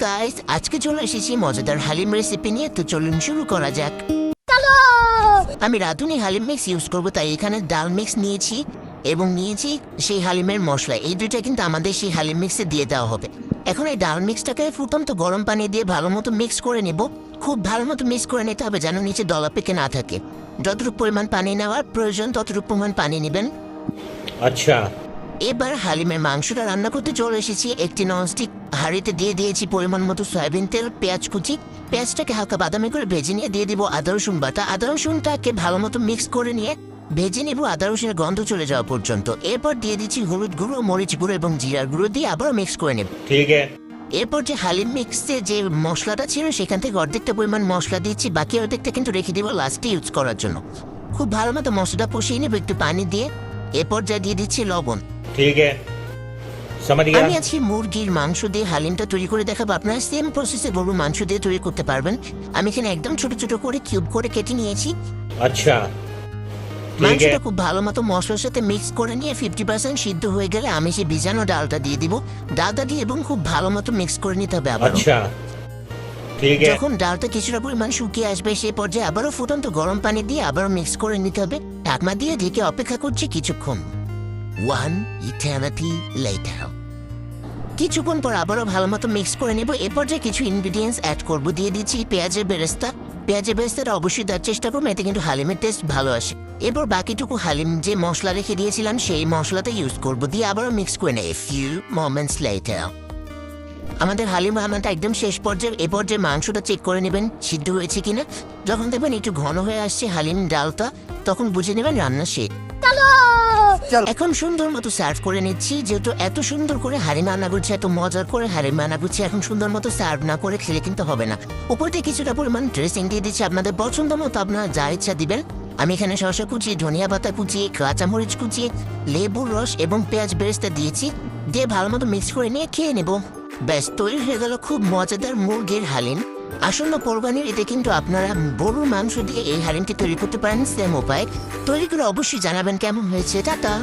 Guys, আজকে চলে এসেছি মজাদার হালিম রেসিপি নিয়ে। তো চলুন শুরু করা যাক। আমি রাঁধুনি হালিম মিক্স ইউজ করবো, তাই এখানে ডাল মিক্স নিয়েছি এবং নিয়েছি সেই হালিমের মশলা। এই দুইটা কিন্তু আমাদের সেই হালিম মিক্সে দিয়ে দেওয়া হবে। এখন এই ডাল মিক্সটাকে ফুটন্ত গরম পানি দিয়ে ভালো মতো মিক্স করে নেব। খুব ভালো মতো মিক্স করে নিতে হবে যেন নিচে দলা পেকে না থাকে। যতটুকু পরিমাণ পানি নেওয়ার প্রয়োজন ততটুকু পরিমাণ পানি নেবেন। আচ্ছা, এবার হালিমের মাংসটা রান্না করতে চলে এসেছি। একটি ননস্টিক হাঁড়িতে দিয়ে দিয়েছি পরিমাণ মতো সয়াবিন তেল, পেঁয়াজ কুচি। পেঁয়াজটাকে হালকা বাদামি করে ভেজে নিয়ে দিয়ে দিব আদা রসুন বাটা। আদা রসুনটাকে ভালো মতো মিক্স করে নিয়ে ভেজে নেব আদা রসুনের গন্ধ চলে যাওয়া পর্যন্ত। এরপর দিয়ে দিচ্ছি হলুদ গুঁড়ো, মরিচ গুঁড়ো এবং জিরার গুঁড়ো দিয়ে আবারও মিক্স করে নেব। ঠিক আছে। এরপর যে হালিম মিক্সে যে মশলাটা ছিল সেখান থেকে অর্ধেকটা পরিমাণ মশলা দিচ্ছি, বাকি অর্ধেকটা কিন্তু রেখে দিব লাস্টে ইউজ করার জন্য। খুব ভালো মতো মশলাটা কষিয়ে নেব একটু পানি দিয়ে। এরপর যা দিয়ে দিচ্ছি লবণ। ঠিক আছে, समझ गया। আমি আজকে মুরগির মাংস দিয়ে হালিমটা তৈরি করে দেখাবো। আপনারা সেম প্রসেসে গরুর মাংস দিয়ে তৈরি করতে পারবেন। আমি এখানে একদম ছোট ছোট করে কিউব করে কেটে নিয়েছি। अच्छा, ठीक মাংসটা है। খুব ভালো মতো মশলার সাথে মিক্স করে নিয়ে 50% সিদ্ধ হয়ে গেলে আমি সেই ভিজানো ডালটা দিয়ে দিব। ডালটা দিয়ে এবং খুব ভালো মতো মিক্স করে নিতে হবে আবার। अच्छा, ठीक है। যখন ডালটা কিছুটা পরিমাণ শুকিয়ে আসবে সেই পর্যায়ে আবারও ফুটন্ত গরম পানি দিয়ে আবারও মিক্স করে নিতে হবে। ঢাকনা দিয়ে ঢেকে অপেক্ষা করছি কিছুক্ষণ। 1 eternity later। কিছুক্ষণ পর আবারও ভালো মতো মিক্স করে নেব। এরপর যে কিছু ইনগ্রিডিয়েন্টস অ্যাড করব, দিয়ে দিচ্ছি পেঁয়াজের বেরেস্তা। পেঁয়াজের বেরেস্তাটা অবশ্যই দেওয়ার চেষ্টা করবো, এতে কিন্তু হালিমের টেস্ট ভালো আসে। এরপর বাকিটুকু হালিম যে মশলা রেখে দিয়েছিলাম সেই মশলাটা ইউজ করব, দিয়ে আবারও মিক্স করে নেই। ফিউ মোমেন্টস লেটার আমাদের হালিম রান্নাটা একদম শেষ পর্যায়ে। এরপর যে মাংসটা চেক করে নেবেন সিদ্ধ হয়েছে কিনা। যখন দেখবেন একটু ঘন হয়ে আসছে হালিম ডালটা, তখন বুঝে নেবেন রান্না শেষ। এখন সুন্দর মতো সার্ভ করে নিচ্ছি। যেহেতু এত সুন্দর করে হালিম রান্না করছি, এত মজার করে হালিম রান্না করছি, এখন সুন্দর মতো সার্ভ না করে খেলে কিন্তু হবে না। উপর দিয়ে কিছুটা পরিমাণ ড্রেসিং দিয়ে দিচ্ছি, আপনাদের পছন্দ মতো আপনারা যা ইচ্ছা দিবেন। আমি এখানে শসা কুচি, ধনিয়া পাতা কুচি, কাঁচামরিচ কুচি, লেবুর রস এবং পেঁয়াজ বেরেস্তা দিয়েছি। দিয়ে ভালো মতো মিক্স করে নিয়ে খেয়ে নেব। ব্যাস তৈরি হয়ে গেল খুব মজাদার মুরগির হালিম। আসন্ন কোরবানির এতে কিন্তু আপনারা গরুর মাংস দিয়ে এই হালিমটি তৈরি করতে পারেন সেম উপায়। তৈরি করে অবশ্যই জানাবেন কেমন হয়েছে। টাটা।